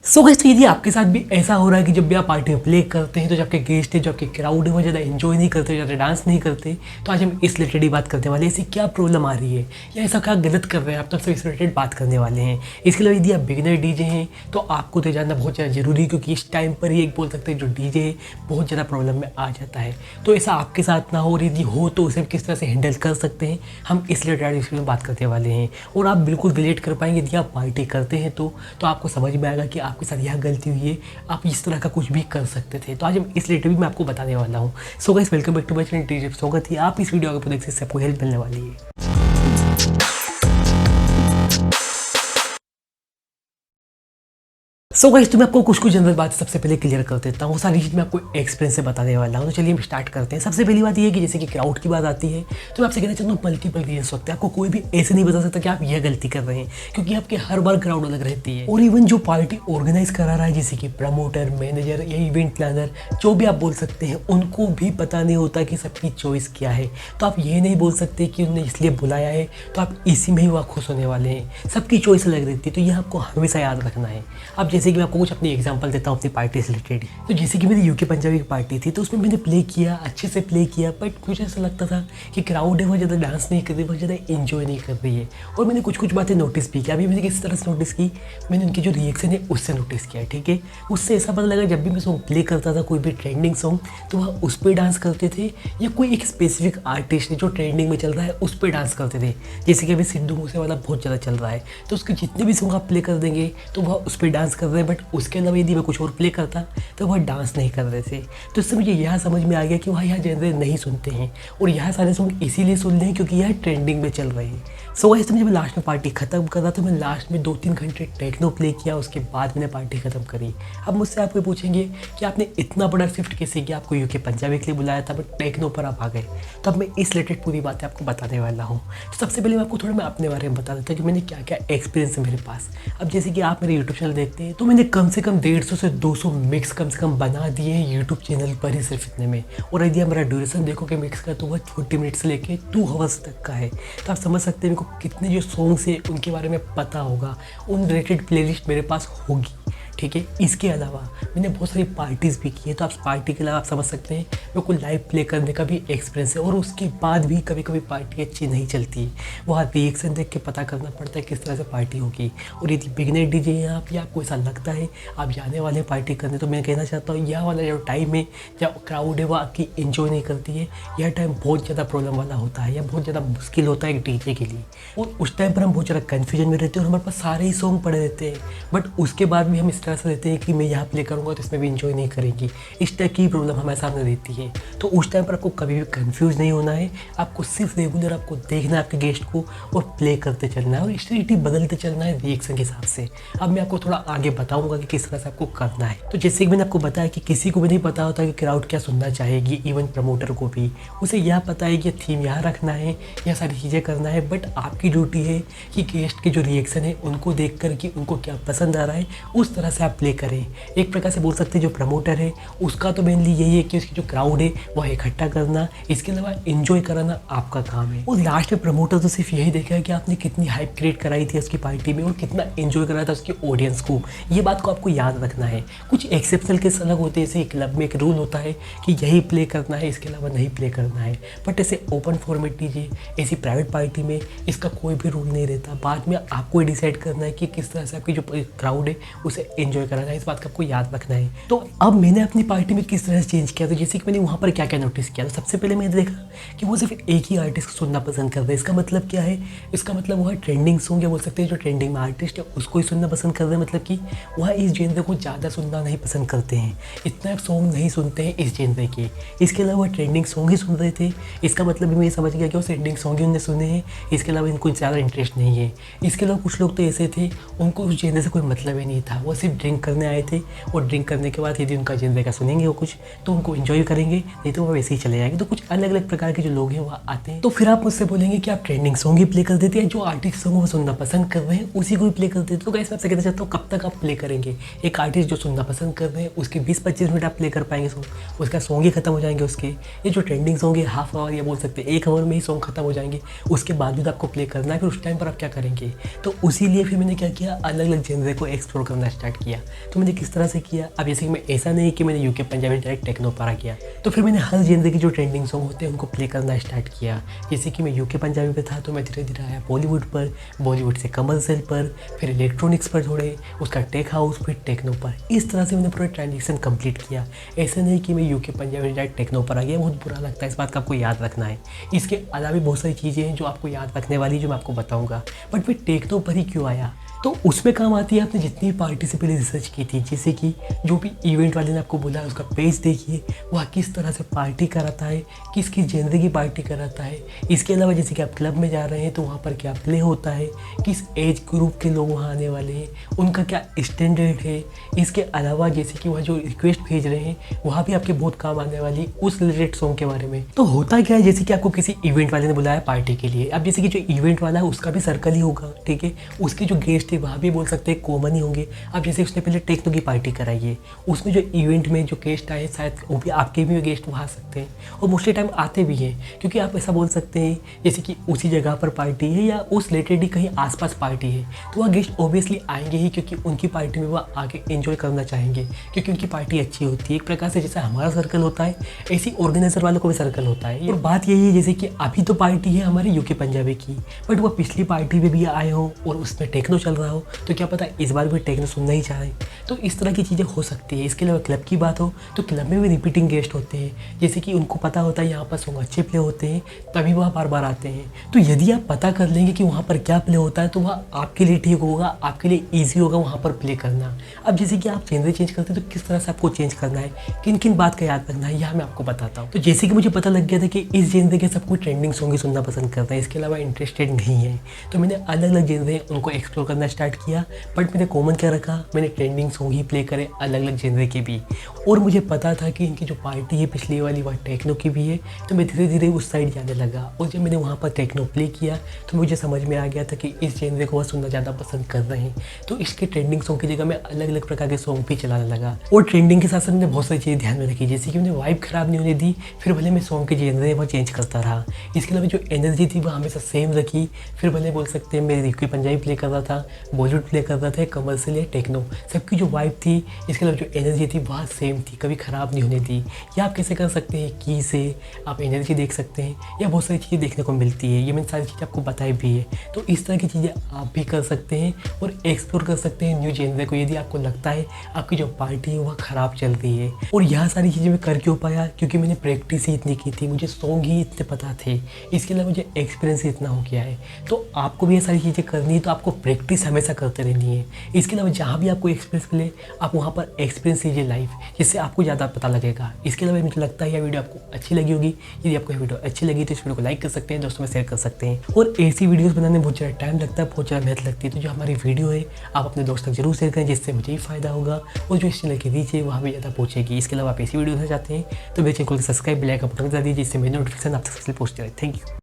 So guys, तो यदि आपके साथ भी ऐसा हो रहा है कि जब भी आप पार्टी में प्ले करते हैं तो जो आपके गेस्ट है, जो आपके क्राउड है, वो ज़्यादा एंजॉय नहीं करते, ज़्यादा डांस नहीं करते, तो आज हम इस रिलेटेड ही बात करने वाले हैं। ऐसी क्या प्रॉब्लम आ रही है या ऐसा क्या गलत कर रहे हैं आप, तो सब इस रिलेटेड बात करने वाले हैं। इसके अलावा यदि आप बिगिनर डीजे हैं तो आपको तो जानना बहुत ज़्यादा जरूरी है, क्योंकि इस टाइम पर ही एक बोल सकते हैं जो डीजे है बहुत ज़्यादा प्रॉब्लम में आ जाता है। तो ऐसा आपके साथ ना हो, और यदि हो तो उसे किस तरह से हैंडल कर सकते हैं, हम इस रिलेटेड इसमें बात करने वाले हैं। और आप बिल्कुल रिलेट कर पाएंगे यदि आप पार्टी करते हैं तो आपको समझ में आएगा कि आपके साथ यह गलती ये आप इस तरह का कुछ भी कर सकते थे। तो आज हम इस रिलेटेड भी मैं आपको बताने वाला हूँ। So guys, welcome back to my channel T tips. स्वागत है आप इस वीडियो आगे देखने से आपको हेल्प मिलने वाली है। सो गाइस, तो मैं आपको कुछ जनरल बात सबसे पहले क्लियर कर देता हूँ। सारी चीज़ मैं आपको एक्सपीरियंस से बताने वाला हूँ। तो चलिए हम स्टार्ट करते हैं। सबसे पहली बात ये है कि जैसे कि क्राउड की बात आती है तो मैं आपसे कहना चाहता हूँ मल्टीपल रीजंस होते हैं। आपको कोई भी ऐसे नहीं बता सकता कि आप यह गलती कर रहे हैं, क्योंकि आपके हर बार क्राउड अलग रहती है। और इवन जो पार्टी ऑर्गेनाइज करा रहा है, जैसे कि प्रमोटर, मैनेजर या इवेंट प्लानर, जो भी आप बोल सकते हैं, उनको भी पता नहीं होता कि सबकी चॉइस क्या है। तो आप ये नहीं बोल सकते कि उन्होंने इसलिए बुलाया है तो आप इसी में ही वह खुश होने वाले हैं। सबकी चॉइस अलग रहती है, तो यह आपको हमेशा याद रखना है। अब जैसे कि मैं आपको कुछ अपनी एग्जांपल देता हूँ अपनी पार्टी से रिलेटेड। तो जैसे कि मेरी यूके पंजाबी की पार्टी थी, तो उसमें मैंने प्ले किया, अच्छे से प्ले किया, बट मुझे ऐसा लगता था कि क्राउड है वो ज़्यादा डांस नहीं कर रही, बहुत ज़्यादा एंजॉय नहीं कर रही है। और मैंने कुछ बातें नोटिस भी किया। अभी मैंने किस तरह से नोटिस की, मैंने उनकी जो रिएक्शन है उससे नोटिस किया, ठीक है। उससे ऐसा पता लगा जब भी मैं सॉन्ग प्ले करता था, कोई भी ट्रेंडिंग सॉन्ग, तो वह उस पर डांस करते थे, या कोई एक स्पेसिफिक आर्टिस्ट है जो ट्रेंडिंग में चल रहा है उस पर डांस करते थे। जैसे कि अभी सिद्धू मूसेवाला बहुत ज़्यादा चल रहा है, तो उसके जितने भी सॉन्ग आप प्ले कर देंगे तो वह उस पर डांस कर रहे हैं। बट उसके अलावा यदि मैं कुछ और प्ले करता तो वह डांस नहीं कर रहे थे। तो इससे मुझे यह समझ में आ गया कि वह यह जनरे नहीं सुनते हैं, और यह सारे सॉन्ग इसीलिए सुन रहे हैं क्योंकि यह ट्रेंडिंग में चल रहे हैं। सो गाइस, जब मैं लास्ट में पार्टी खत्म कर रहा था, मैं लास्ट में 2-3 घंटे टेक्नो प्ले किया, उसके बाद मैंने पार्टी खत्म करी। अब मुझसे आपको पूछेंगे कि आपने इतना बड़ा शिफ्ट कैसे किया, आपको यूके पंजाबी के लिए बुलाया था बट टेक्नो पर आप आ गए। तो अब मैं इस रिलेटेड पूरी बातें आपको बताने वाला हूँ। तो सबसे पहले मैं आपको थोड़ा मैं अपने बारे में बता देता हूँ कि मैंने क्या क्या एक्सपीरियंस है मेरे पास। अब जैसे कि आप मेरे यूट्यूब चैनल देखते हैं, तो मैंने कम से कम 150 से 200 मिक्स कम से कम बना दिए हैं यूट्यूब चैनल पर ही, सिर्फ इतने में। और यदि आप मेरा ड्यूरेशन देखोगे मिक्स का, तो वह 40 मिनट से लेके 2 आवर्स तक का है। तो आप समझ सकते हैं मेरे को कितने जो सॉन्ग्स है उनके बारे में पता होगा, उन रिलेटेड प्लेलिस्ट मेरे पास होगी, ठीक है। इसके अलावा मैंने बहुत सारी पार्टीज़ भी की है, तो आप पार्टी के अलावा आप समझ सकते हैं मेरे को लाइव प्ले करने का भी एक्सपीरियंस है। और उसके बाद भी कभी कभी पार्टी अच्छी नहीं चलती है, वहाँ रिएक्शन देख के पता करना पड़ता है किस तरह से पार्टी होगी। और यदि बिगिनर डीजे हैं आप, या आपको ऐसा लगता है आप जाने वाले पार्टी करने, तो मैं कहना चाहता हूँ यह वाला जो टाइम है जब क्राउड है वो आपकी एंजॉय नहीं करती है, यह टाइम बहुत ज़्यादा प्रॉब्लम वाला होता है, या बहुत ज़्यादा मुश्किल होता है एक डीजे के लिए। और उस टाइम पर हम बहुत ज़्यादा कन्फ्यूजन में रहते हैं, और हमारे पास सारे ही सॉन्ग पड़े रहते हैं, बट उसके बाद भी हम इस तरह से रहते हैं कि मैं यहाँ प्ले करूँगा तो इसमें भी एंजॉय नहीं करेंगी। इस टाइप की प्रॉब्लम हमारे सामने रहती है। तो उस टाइम पर आपको कभी भी कंफ्यूज नहीं होना है, आपको सिर्फ रेगुलर आपको देखना है आपके गेस्ट को और प्ले करते चलना है, और स्ट्रेटी बदलते चलना है रिएक्शन के हिसाब से। अब मैं आपको थोड़ा आगे बताऊँगा कि किस तरह से आपको करना है। तो जैसे कि मैंने आपको बताया कि किसी को भी नहीं पता होता कि क्राउड क्या सुनना चाहेगी, इवन प्रमोटर को भी उसे यह पता है कि थीम यहाँ रखना है, यह सारी चीज़ें करना है। बट आपकी ड्यूटी है कि गेस्ट के जो रिएक्शन है उनको देख कर कि उनको क्या पसंद आ रहा है उस तरह से आप प्ले करें। एक प्रकार से बोल सकते हैं जो प्रमोटर है उसका तो मेनली यही है कि उसकी जो क्राउड है वह इकट्ठा करना, इसके अलावा एंजॉय कराना आपका काम है। और लास्ट में प्रमोटर तो सिर्फ यही देखा है कि आपने कितनी हाइप क्रिएट कराई थी उसकी पार्टी में और कितना एंजॉय कराया था उसकी ऑडियंस को। ये बात को आपको याद रखना है। कुछ एक्सेप्शनल केस अलग होते हैं, जैसे क्लब में एक रूल होता है कि यही प्ले करना है, इसके अलावा नहीं प्ले करना है। बट ऐसे ओपन फॉर्मेट दीजिए, ऐसी प्राइवेट पार्टी में इसका कोई भी रूल नहीं रहता। बाद में आपको डिसाइड करना है कि किस तरह से आपकी जो क्राउड है उसे एंजॉय कराना है, इस बात का आपको याद रखना है। तो अब मैंने अपनी पार्टी में किस तरह से चेंज किया, तो जैसे कि मैंने वहाँ पर क्या क्या नोटिस किया। तो सबसे पहले मैंने देखा कि वो सिर्फ एक ही आर्टिस्ट को सुनना पसंद कर रहे हैं। इसका मतलब क्या है, इसका मतलब वह ट्रेंडिंग सॉन्ग या बोल सकते हैं जो ट्रेंडिंग में आर्टिस्ट है उसको ही सुनना पसंद कर रहे हैं। मतलब कि वह इस जेनरे को ज़्यादा सुनना नहीं पसंद करते हैं, इतना सॉन्ग नहीं सुनते हैं इस जेनरे के। इसके अलावा वह ट्रेंडिंग सॉन्ग ही सुन रहे थे। इसका मतलब भी मैं समझ गया कि वो ट्रेंडिंग सॉन्ग ही उन्होंने सुने हैं, इसके अलावा इनको ज़्यादा इंटरेस्ट नहीं है। इसके अलावा कुछ लोग तो ऐसे थे उनको उस जेनरे से कोई मतलब ही नहीं था, वो सिर्फ ड्रिंक करने आए थे, और ड्रिंक करने के बाद यदि उनका जेनरे का सुनेंगे वो कुछ तो उनको एंजॉय करेंगे, नहीं तो वो वैसे ही चले जाएंगे। तो कुछ अलग अलग प्रकार के जो लोग हैं वह आते हैं। तो फिर आप मुझसे बोलेंगे कि आप ट्रेंडिंग सॉन्ग ही प्ले कर देते हैं, जो आर्टिस्ट सॉन्ग वो सुनना पसंद कर रहे हैं उसी को ही प्ले कर देते हैं। तो गाइस मैं आपसे कहना चाहता हूँ कब तक आप प्ले करेंगे। एक आर्टिस्ट जो सुनना पसंद कर रहे हैं उसके 20-25 मिनट आप प्ले कर पाएंगे सॉन्ग, उसका सॉन्ग ही खत्म हो जाएंगे उसके। ये जो ट्रेंडिंग सॉन्ग है हाफ आवर या बोल सकते हैं 1 आवर में ही सॉन्ग खत्म हो जाएंगे, उसके बावजूद आपको प्ले करना है। फिर उस टाइम पर आप क्या करेंगे, तो उसी लिए फिर मैंने क्या किया, अलग अलग जेनरे को एक्सप्लोर करना स्टार्ट किया। तो मैंने किस तरह से किया, अब जैसे कि मैं ऐसा नहीं कि मैंने यूके पंजाबी डायरेक्ट टेक्नो पर आ गया, तो फिर मैंने हर जेनर के जो ट्रेंडिंग सॉन्ग होते हैं उनको प्ले करना स्टार्ट किया। जैसे कि मैं यूके पंजाबी पे था तो मैं धीरे धीरे आया बॉलीवुड पर, बॉलीवुड से कमर्शियल पर, फिर इलेक्ट्रॉनिक्स पर थोड़े, उसका टेक हाउस, फिर टेक्नो पर। इस तरह से मैंने पूरा ट्रांजिशन कंप्लीट किया। ऐसे नहीं कि मैं यूके पंजाबी डायरेक्ट टेक्नो पर आ गया, बहुत बुरा लगता है, इस बात का आपको याद रखना है। इसके अलावा भी बहुत सारी चीज़ें हैं जो आपको याद रखने वाली, जो मैं आपको बताऊंगा। बट मैं टेक्नो पर ही क्यों आया, तो उसमें काम आती है आपने जितनी पार्टी से पहले रिसर्च की थी। जैसे कि जो भी इवेंट वाले ने आपको बोला है उसका पेज देखिए, वह किस तरह से पार्टी कराता है, किस किस जेनर की पार्टी कराता है। इसके अलावा जैसे कि आप क्लब में जा रहे हैं तो वहाँ पर क्या प्ले होता है, किस एज ग्रुप के लोग वहाँ आने वाले हैं, उनका क्या स्टैंडर्ड है। इसके अलावा जैसे कि वह जो रिक्वेस्ट भेज रहे हैं वहाँ भी आपके बहुत काम आने वाली उस रिलेटेड सॉन्ग के बारे में। तो होता क्या है, जैसे कि आपको किसी इवेंट वाले ने बुलाया पार्टी के लिए, अब जैसे कि जो इवेंट वाला है उसका भी सर्कल ही होगा, ठीक है, उसके जो गेस्ट है वहाँ भी बोल सकते हैं कॉमन ही होंगे। अब जैसे उसने पहले टेक्नो की पार्टी कराई है, उसमें जो इवेंट में जो गेस्ट आए शायद वो भी आपके भी गेस्ट वहाँ आ सकते हैं, और मोस्टली टाइम आते भी हैं, क्योंकि आप ऐसा बोल सकते हैं जैसे कि उसी जगह पर पार्टी है या उस रिलेटेड ही कहीं आसपास पार्टी है, तो वह गेस्ट ऑब्वियसली आएंगे ही, क्योंकि उनकी पार्टी में वह आके एंजॉय करना चाहेंगे, क्योंकि उनकी पार्टी अच्छी होती है। एक प्रकार से जैसे हमारा सर्कल होता है ऐसी ऑर्गेनाइजर वालों को भी सर्कल होता है। और बात यही है जैसे कि अभी तो पार्टी है हमारी यूके पंजाबी की, बट वह पिछली पार्टी में भी आए हो और उसमें टेक्नो चल रहा हो, तो क्या पता इस बार भी टेक्नो सुनना ही चाहे, तो इस तरह की चीज़ें हो सकती है। इसके अलावा क्लब की बात हो तो क्लब में भी रिपीटिंग गेस्ट होते हैं, जैसे कि उनको पता होता है यहाँ पर सॉन्ग अच्छे प्ले होते हैं तभी वह बार बार आते हैं। तो यदि आप पता कर लेंगे कि वहाँ पर क्या प्ले होता है तो वह आपके लिए ठीक होगा, आपके लिए ईजी होगा वहाँ पर प्ले करना। अब जैसे कि आप जेनर चेंज करते हैं तो किस तरह से आपको चेंज करना है, किन किन बात का याद रखना है, यह मैं आपको बताता हूँ। तो जैसे कि मुझे पता लग गया था कि इस जेनर के सबको ट्रेंडिंग सॉन्ग ही सुनना पसंद करता है, इसके अलावा इंटरेस्टेड नहीं है, तो मैंने अलग अलग जेनर उनको एक्सप्लोर करना स्टार्ट किया। बट मैंने कॉमन क्या रखा, मैंने ट्रेंडिंग सॉन्ग ही प्ले करे अलग अलग जेनर के भी, और मुझे पता था कि इनकी जो पार्टी है पिछली वाली वह टेक्नो की भी है, तो मैं धीरे धीरे उस साइड जाने लगा। और जब मैंने वहाँ पर टेक्नो प्ले किया तो मुझे समझ में आ गया था कि इस जेनर को वह सुनना ज़्यादा पसंद कर रहे हैं, तो इसके ट्रेंडिंग सॉन्ग की जगह मैं अलग अलग प्रकार के सॉन्ग भी चलाने लगा। और ट्रेंडिंग के साथ साथ मैंने बहुत सारी चीज़ें ध्यान में रखी, जैसे कि मैंने वाइब ख़राब नहीं होने दी, फिर भले मैं सॉन्ग के जेनर है वह चेंज करता रहा। इसके अलावा जो एनर्जी थी वह हमेशा सेम रखी, फिर भले बोल सकते हैं मैं यूके पंजाबी प्ले कर रहा था, बॉलीवुड प्ले कर रहा था, कमर्शियल या टेक्नो, सबकी जो वाइब थी, इसके अलावा जो एनर्जी थी वह सेम थी, कभी ख़राब नहीं होने दी। या आप कैसे कर सकते हैं की से आप एनर्जी देख सकते हैं, या बहुत सारी चीज़ें देखने को मिलती है, ये मैंने सारी चीज़ें आपको बताई भी है। तो इस तरह की चीज़ें आप भी कर सकते हैं और एक्सप्लोर कर सकते हैं न्यू जेनर को, यदि आपको लगता है आपकी जो पार्टी है वह ख़राब चल रही है। और यह सारी चीज़ें मैं कर क्यों पाया, क्योंकि मैंने प्रैक्टिस ही इतनी की थी, मुझे सॉन्ग ही इतने पता थे, इसके अलावा मुझे एक्सपीरियंस ही इतना हो गया है। तो आपको भी ये सारी चीज़ें करनी है तो आपको प्रैक्टिस हमेशा करते रहनी है। इसके अलावा जहाँ भी आपको एक्सपीरियंस मिले आप वहाँ पर एक्सपीरियंस कीजिए लाइफ, जिससे आपको ज़्यादा पता लगेगा। इसके अलावा मुझे लगता है यह वीडियो आपको अच्छी लगी होगी। यदि आपको यह वीडियो अच्छी लगी तो इस वीडियो को लाइक कर सकते हैं, दोस्तों में शेयर कर सकते हैं। और ऐसी वीडियोस बनाने में बहुत ज़्यादा टाइम लगता है, बहुत ज़्यादा मेहनत लगती है, तो जो हमारी वीडियो है आप अपने दोस्त तक जरूर शेयर करें, जिससे मुझे ही फायदा होगा और जो इस चैनल की रीच है वहाँ भी ज़्यादा पहुँचेगी। इसके अलावा आप ऐसी वीडियो देखना चाहते हैं तो मेरे चैनल को सब्सक्राइब बेल आइकन बटन दबा दीजिए, जिससे मेरी नोटिफिकेशन आप तक सबसे पहुँचती रहे। Thank you.